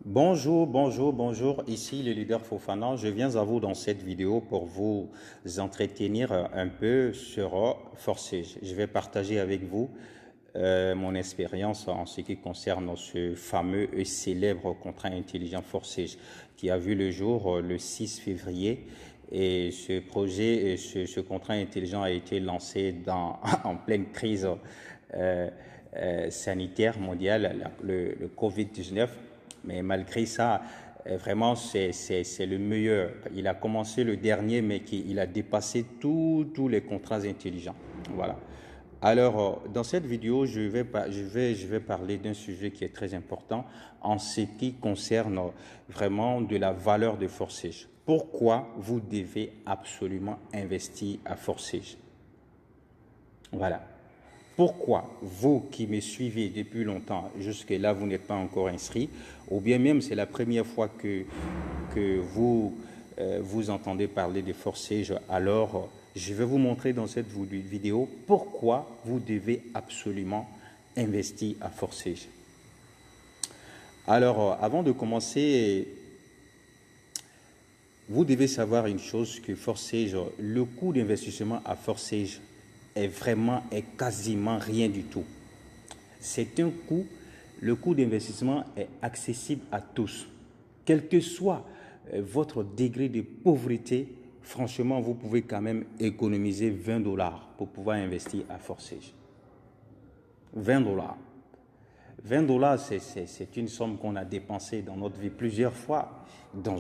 Bonjour, bonjour, bonjour. Ici le leader Fofana. Je viens à vous dans cette vidéo pour vous entretenir un peu sur Forsage. Je vais partager avec vous mon expérience en ce qui concerne ce fameux et célèbre contrat intelligent Forsage qui a vu le jour le 6 février. Et ce projet, ce contrat intelligent a été lancé en pleine crise sanitaire mondiale, le Covid-19. Mais malgré ça, vraiment, c'est le meilleur. Il a commencé le dernier, mais il a dépassé tous les contrats intelligents. Voilà. Alors, dans cette vidéo, je vais parler d'un sujet qui est très important en ce qui concerne vraiment de la valeur de Forsage. Pourquoi vous devez absolument investir à Forsage? Voilà. Pourquoi vous qui me suivez depuis longtemps, jusque-là, vous n'êtes pas encore inscrit, ou bien même c'est la première fois que vous entendez parler de Forsage, alors je vais vous montrer dans cette vidéo pourquoi vous devez absolument investir à Forsage. Alors, avant de commencer, vous devez savoir une chose que Forsage, le coût d'investissement à Forsage est quasiment rien du tout. C'est un coût, le coût d'investissement est accessible à tous. Quel que soit votre degré de pauvreté, franchement, vous pouvez quand même économiser 20 dollars pour pouvoir investir à Forsage. 20 dollars. 20 dollars, c'est une somme qu'on a dépensée dans notre vie plusieurs fois, dans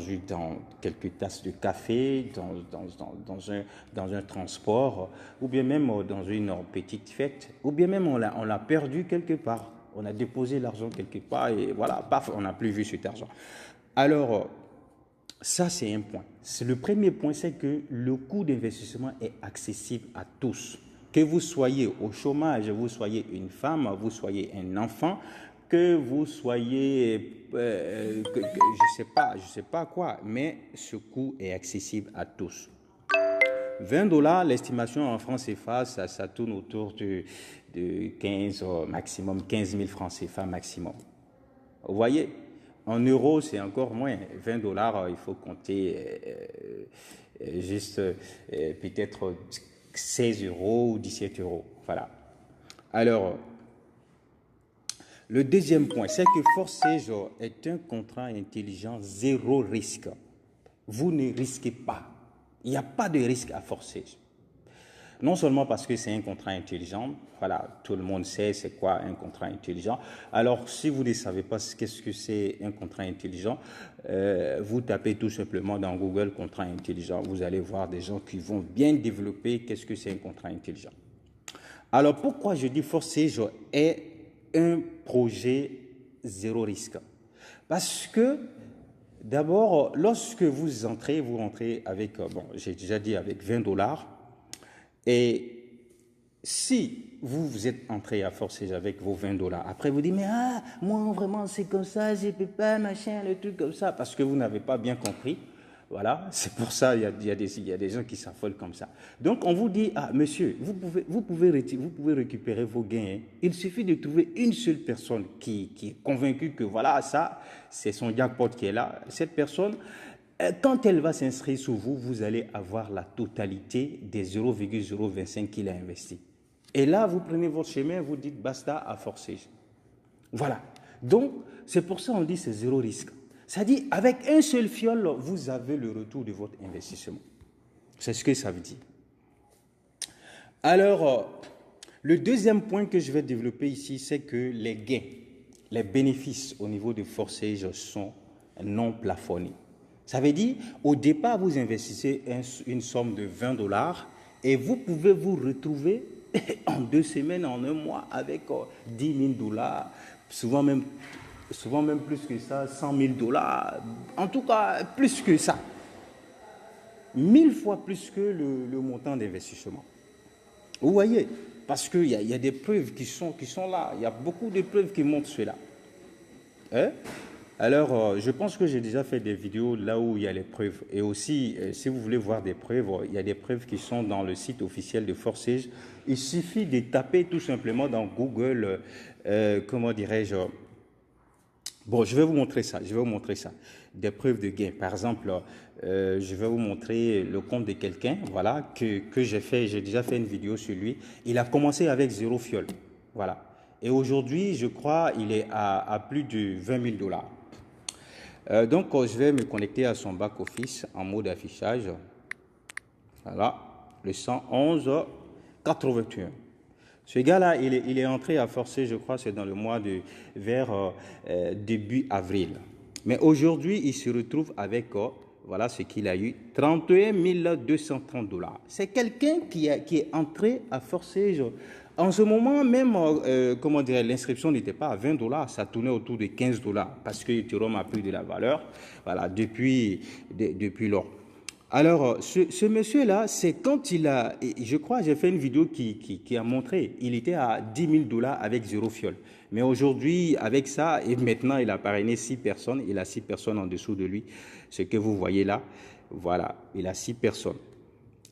quelques tasses de café, dans un transport, ou bien même dans une petite fête, ou bien même on l'a perdu quelque part. On a déposé l'argent quelque part et voilà, paf, on n'a plus vu cet argent. Alors, ça c'est un point. Le premier point, c'est que le coût d'investissement est accessible à tous. Que vous soyez au chômage, vous soyez une femme, vous soyez un enfant, que vous soyez, je sais pas quoi, mais ce coût est accessible à tous. 20 dollars, l'estimation en francs CFA, ça tourne autour de 15 maximum, 15 000 francs CFA maximum. Vous voyez, en euros, c'est encore moins. 20 dollars, il faut compter juste peut-être 16 euros ou 17 euros. Voilà. Alors, le deuxième point, c'est que Forsage est un contrat intelligent zéro risque. Vous ne risquez pas. Il n'y a pas de risque à Forsage. Non seulement parce que c'est un contrat intelligent, voilà, tout le monde sait c'est quoi un contrat intelligent. Alors, si vous ne savez pas qu'est-ce que c'est un contrat intelligent, vous tapez tout simplement dans Google contrat intelligent. Vous allez voir des gens qui vont bien développer qu'est-ce que c'est un contrat intelligent. Alors, pourquoi je dis Forsage est un projet zéro risque? Parce que d'abord, lorsque vous rentrez avec, bon, j'ai déjà dit avec 20 dollars. Et si vous êtes entré à Forsage avec vos 20 dollars, après vous dites, mais moi vraiment c'est comme ça, je ne peux pas, machin, le truc comme ça, parce que vous n'avez pas bien compris. Voilà, c'est pour ça il y a des gens qui s'affolent comme ça. Donc on vous dit, monsieur, vous pouvez récupérer vos gains. Hein. Il suffit de trouver une seule personne qui est convaincue que voilà, ça, c'est son jackpot qui est là. Cette personne, quand elle va s'inscrire sur vous, vous allez avoir la totalité des 0,025 qu'il a investi. Et là, vous prenez votre chemin, vous dites basta à Forsage. Voilà. Donc, c'est pour ça qu'on dit c'est zéro risque. C'est-à-dire, avec un seul fiole, vous avez le retour de votre investissement. C'est ce que ça veut dire. Alors, le deuxième point que je vais développer ici, c'est que les gains, les bénéfices au niveau de Forsage sont non plafonnés. Ça veut dire, au départ, vous investissez une somme de 20 dollars et vous pouvez vous retrouver en 2 semaines, en un mois, avec 10 000 dollars, souvent même plus que ça, 100 000 dollars, en tout cas plus que ça. 1000 fois plus que le montant d'investissement. Vous voyez, parce qu'il y a des preuves qui sont là, il y a beaucoup de preuves qui montrent cela. Hein? Alors, je pense que j'ai déjà fait des vidéos là où il y a les preuves. Et aussi, si vous voulez voir des preuves, il y a des preuves qui sont dans le site officiel de Forsage. Il suffit de taper tout simplement dans Google, comment dirais-je, Bon, je vais vous montrer ça. Je vais vous montrer ça. Des preuves de gain. Par exemple, je vais vous montrer le compte de quelqu'un, voilà, que j'ai fait. J'ai déjà fait une vidéo sur lui. Il a commencé avec 0 fiole. Voilà. Et aujourd'hui, je crois, il est à plus de 20 000 dollars. Donc, je vais me connecter à son back-office en mode affichage. Voilà. Le 111 81. Ce gars-là, il est entré à forcer, je crois, c'est dans le mois vers début avril. Mais aujourd'hui, il se retrouve avec, voilà ce qu'il a eu, 31 230 dollars. C'est quelqu'un qui est entré à forcer. En ce moment, même, comment dire, l'inscription n'était pas à 20 dollars, ça tournait autour de 15 dollars parce que Ethereum a pris de la valeur, voilà, depuis lors. Alors, ce monsieur-là, c'est quand il a, je crois, j'ai fait une vidéo qui a montré, il était à 10 000 dollars avec 0 fiole. Mais aujourd'hui, avec ça, et maintenant, il a parrainé 6 personnes, il a 6 personnes en dessous de lui. Ce que vous voyez là, voilà, il a 6 personnes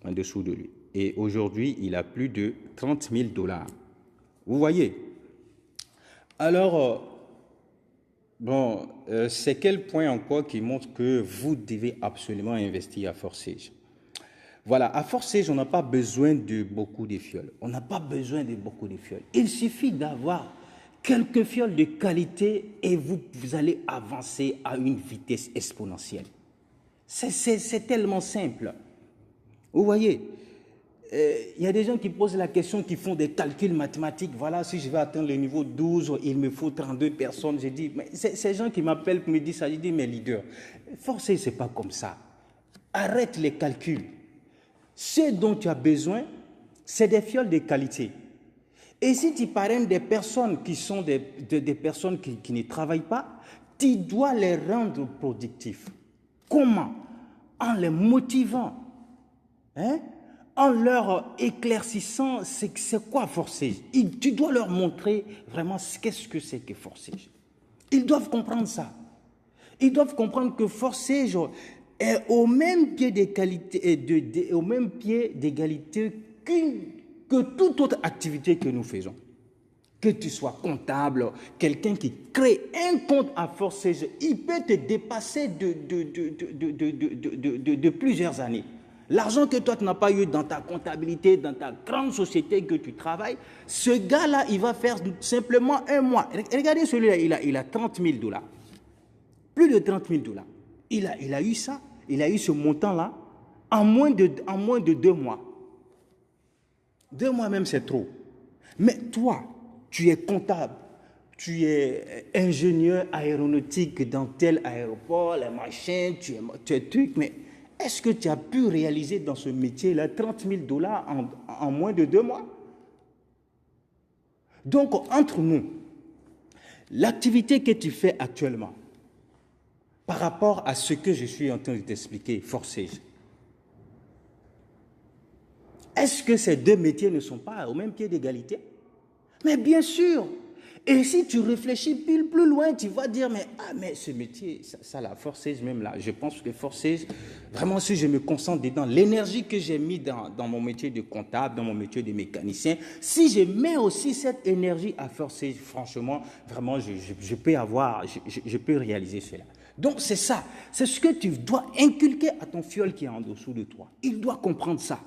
en dessous de lui. Et aujourd'hui, il a plus de 30 000 dollars. Vous voyez? Alors, bon, c'est quel point encore qui montre que vous devez absolument investir à Forsage? Voilà, à Forsage, on n'a pas besoin de beaucoup de fioles. On n'a pas besoin de beaucoup de fioles. Il suffit d'avoir quelques fioles de qualité et vous allez avancer à une vitesse exponentielle. C'est tellement simple. Vous voyez, il y a des gens qui posent la question, qui font des calculs mathématiques. Voilà, si je vais atteindre le niveau 12, il me faut 32 personnes. J'ai dit, mais ces gens qui m'appellent me disent ça, j'ai dit, mais leader, forcément, ce n'est pas comme ça. Arrête les calculs. Ce dont tu as besoin, c'est des fioles de qualité. Et si tu parraines des personnes qui sont des personnes qui ne travaillent pas, tu dois les rendre productifs. Comment? En les motivant. Hein? En leur éclaircissant c'est quoi Forsage. Tu dois leur montrer vraiment qu'est-ce que c'est que Forsage. Ils doivent comprendre ça. Ils doivent comprendre que Forsage est au même pied d'égalité au même pied d'égalité que toute autre activité que nous faisons. Que tu sois comptable, quelqu'un qui crée un compte à Forsage, il peut te dépasser de plusieurs années. L'argent que toi, tu n'as pas eu dans ta comptabilité, dans ta grande société que tu travailles, ce gars-là, il va faire simplement un mois. Regardez celui-là, il a 30 000 dollars. Plus de 30 000 dollars. Il a eu ça, il a eu ce montant-là en moins de 2 mois. 2 mois même, c'est trop. Mais toi, tu es comptable, tu es ingénieur aéronautique dans tel aéroport, les machins, tu es truc, mais est-ce que tu as pu réaliser dans ce métier-là 30 000 dollars en moins de 2 mois? Donc, entre nous, l'activité que tu fais actuellement, par rapport à ce que je suis en train de t'expliquer, Forsage, est-ce que ces deux métiers ne sont pas au même pied d'égalité? Mais bien sûr. Et si tu réfléchis plus loin, tu vas dire, mais ce métier, ça la Forsage même là, je pense que Forsage, vraiment si je me concentre dedans, l'énergie que j'ai mis dans mon métier de comptable, dans mon métier de mécanicien, si je mets aussi cette énergie à Forsage, franchement, vraiment, je peux réaliser cela. Donc c'est ça, c'est ce que tu dois inculquer à ton fiole qui est en dessous de toi. Il doit comprendre ça.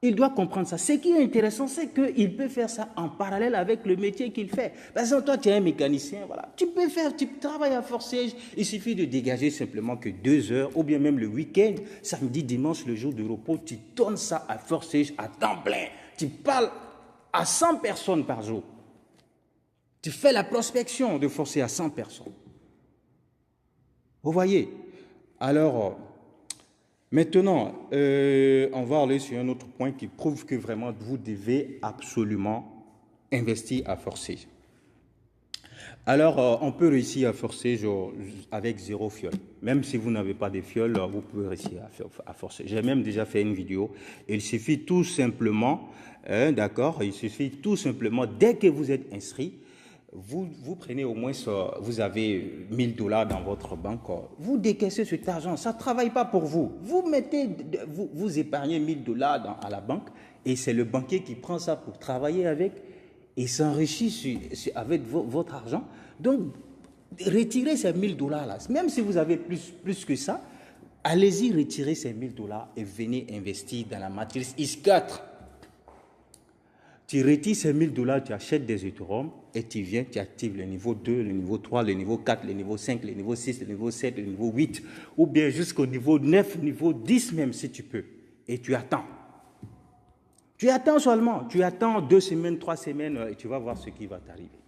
Il doit comprendre ça. Ce qui est intéressant, c'est qu'il peut faire ça en parallèle avec le métier qu'il fait. Par exemple, toi, tu es un mécanicien, voilà. Tu travailles à Forsage, il suffit de dégager simplement que 2 heures, ou bien même le week-end, samedi, dimanche, le jour de repos, tu donnes ça à Forsage à temps plein. Tu parles à 100 personnes par jour. Tu fais la prospection de Forsage à 100 personnes. Vous voyez? Alors, maintenant, on va aller sur un autre point qui prouve que vraiment vous devez absolument investir à Forsage. Alors, on peut réussir à Forsage avec 0 fiole. Même si vous n'avez pas de fiole, vous pouvez réussir à Forsage. J'ai même déjà fait une vidéo. Il suffit tout simplement, d'accord, il suffit tout simplement, dès que vous êtes inscrit, vous prenez au moins, vous avez 1000 dollars dans votre banque, vous décaissez cet argent, ça ne travaille pas pour vous. Vous épargnez 1000 dollars à la banque et c'est le banquier qui prend ça pour travailler avec et s'enrichit avec votre argent. Donc, Retirez ces 1000 $ là. Même si vous avez plus que ça, allez-y retirer ces 1000 $ et venez investir dans la matrice X4. Tu retires ces 1000 $, tu achètes des Ethereum et tu viens, tu actives le niveau 2, le niveau 3, le niveau 4, le niveau 5, le niveau 6, le niveau 7, le niveau 8, ou bien jusqu'au niveau 9, niveau 10 même si tu peux. Et tu attends. Tu attends seulement. Tu attends 2 semaines, 3 semaines et tu vas voir ce qui va t'arriver.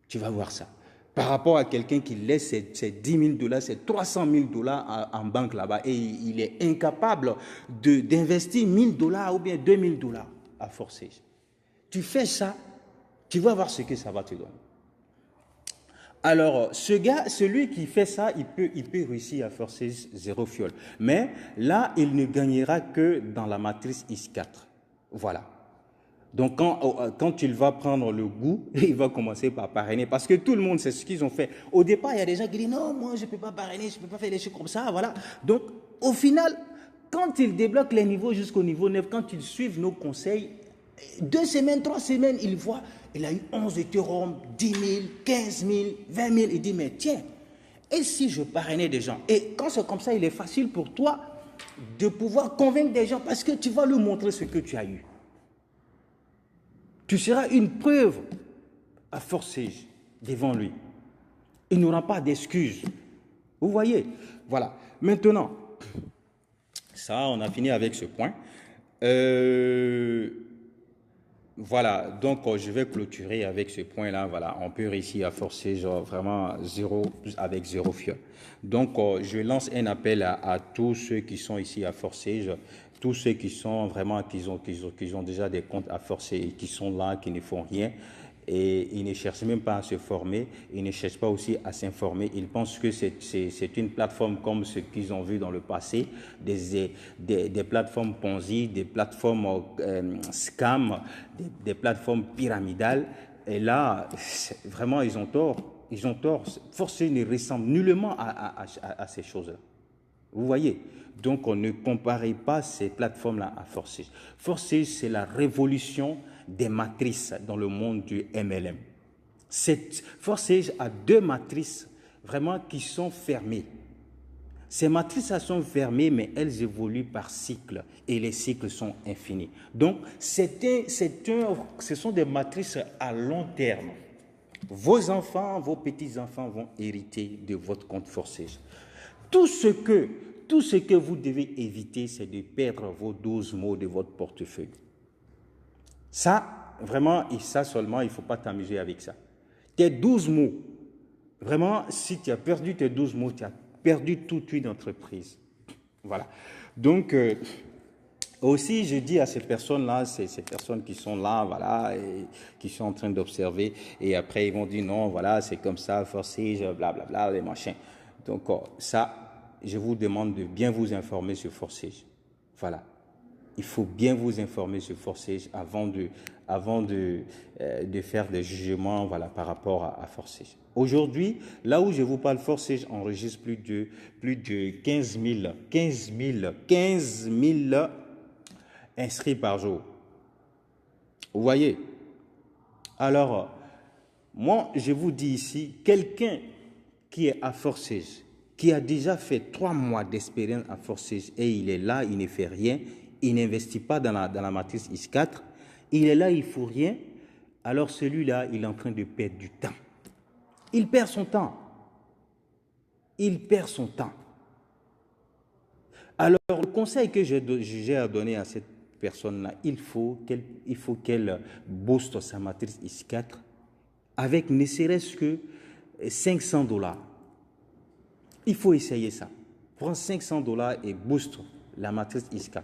Tu vas voir ça. Par rapport à quelqu'un qui laisse ses 10 000 $, ses 300 000 $ en banque là-bas et il est incapable d'investir 1 000 $ ou bien 2 000 $ à forcer. Tu fais ça, tu vas voir ce que ça va te donner. Alors, celui qui fait ça, il peut réussir à forcer 0 fiole. Mais là, il ne gagnera que dans la matrice X4. Voilà. Donc, quand il va prendre le goût, il va commencer par parrainer. Parce que tout le monde sait ce qu'ils ont fait. Au départ, il y a des gens qui disent « Non, moi, je ne peux pas parrainer, je ne peux pas faire des choses comme ça. » Voilà. Donc, au final, quand ils débloquent les niveaux jusqu'au niveau 9, quand ils suivent nos conseils, 2 semaines, 3 semaines, ils voient, il a eu 11 Ethereum, 10 000, 15 000, 20 000. Il dit « Mais tiens, et si je parrainais des gens ?» Et quand c'est comme ça, il est facile pour toi de pouvoir convaincre des gens parce que tu vas leur montrer ce que tu as eu. Tu seras une preuve à forcer devant lui. Il n'aura pas d'excuses. Vous voyez? Voilà. Maintenant, ça, on a fini avec ce point. Voilà. Donc, je vais clôturer avec ce point-là. Voilà. On peut réussir à forcer genre vraiment avec 0 fiole. Donc, je lance un appel à tous ceux qui sont ici à forcer. Tous ceux qui sont vraiment, qui ont déjà des comptes à forcer et qui sont là, qui ne font rien, et ils ne cherchent même pas à se former, ils ne cherchent pas aussi à s'informer. Ils pensent que c'est une plateforme comme ce qu'ils ont vu dans le passé, des plateformes Ponzi, des plateformes scam, des plateformes pyramidales. Et là, vraiment, ils ont tort. Ils ont tort. Forcer ne ressemble nullement à ces choses-là. Vous voyez? Donc, on ne comparez pas ces plateformes-là à Forsage. Forsage, c'est la révolution des matrices dans le monde du MLM. Forsage a 2 matrices vraiment qui sont fermées. Ces matrices sont fermées, mais elles évoluent par cycle et les cycles sont infinis. Donc, ce sont des matrices à long terme. Vos enfants, vos petits-enfants vont hériter de votre compte Forsage. Tout ce que vous devez éviter, c'est de perdre vos 12 mots de votre portefeuille. Ça, vraiment, et ça seulement, il ne faut pas t'amuser avec ça. Tes 12 mots, vraiment, si tu as perdu tes 12 mots, tu as perdu toute une entreprise. Voilà. Donc, aussi, je dis à ces personnes-là, ces personnes qui sont là, voilà, et qui sont en train d'observer, et après, ils vont dire non, voilà, c'est comme ça, forcé, blablabla, les machins. Donc, ça, je vous demande de bien vous informer sur Forsage. Voilà. Il faut bien vous informer sur Forsage avant de faire des jugements voilà, par rapport à Forsage. Aujourd'hui, là où je vous parle, Forsage enregistre plus de 15 000 inscrits par jour. Vous voyez? Alors, moi, je vous dis ici, quelqu'un qui est à Forsage, qui a déjà fait 3 mois d'expérience à Forsage et il est là, il ne fait rien, il n'investit pas dans la matrice X4, il est là, il ne faut rien, alors celui-là, il est en train de perdre du temps. Il perd son temps. Il perd son temps. Alors, le conseil que j'ai à donner à cette personne-là, il faut qu'elle booste sa matrice X4 avec ne serait-ce que 500 $. Il faut essayer ça. Prends 500 $ et booste la matrice X4.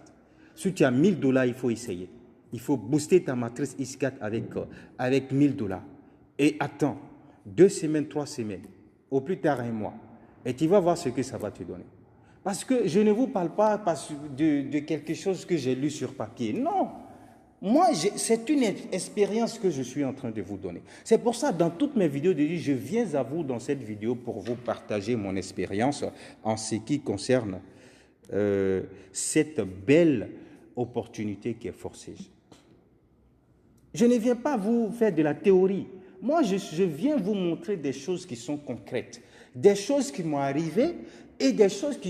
Si tu as 1000 $, il faut essayer. Il faut booster ta matrice X4 avec 1000 $. Et attends 2 semaines, 3 semaines, au plus tard 1 mois. Et tu vas voir ce que ça va te donner. Parce que je ne vous parle pas de quelque chose que j'ai lu sur papier. Non. Moi, c'est une expérience que je suis en train de vous donner. C'est pour ça, dans toutes mes vidéos, je viens à vous dans cette vidéo pour vous partager mon expérience en ce qui concerne cette belle opportunité qui est Forsage. Je ne viens pas vous faire de la théorie. moi, je viens vous montrer des choses qui sont concrètes, des choses qui m'ont arrivé et des choses que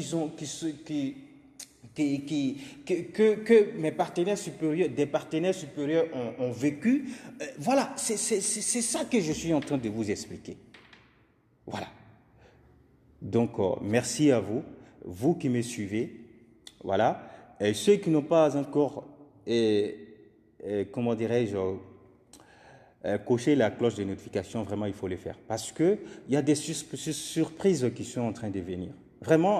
mes partenaires supérieurs, des partenaires supérieurs ont vécu. Voilà, c'est ça que je suis en train de vous expliquer. Voilà. Donc, merci à vous, vous qui me suivez. Voilà. Et ceux qui n'ont pas encore, comment dirais-je, coché la cloche de notification, vraiment, il faut le faire. Parce qu'il y a des surprises qui sont en train de venir. Vraiment.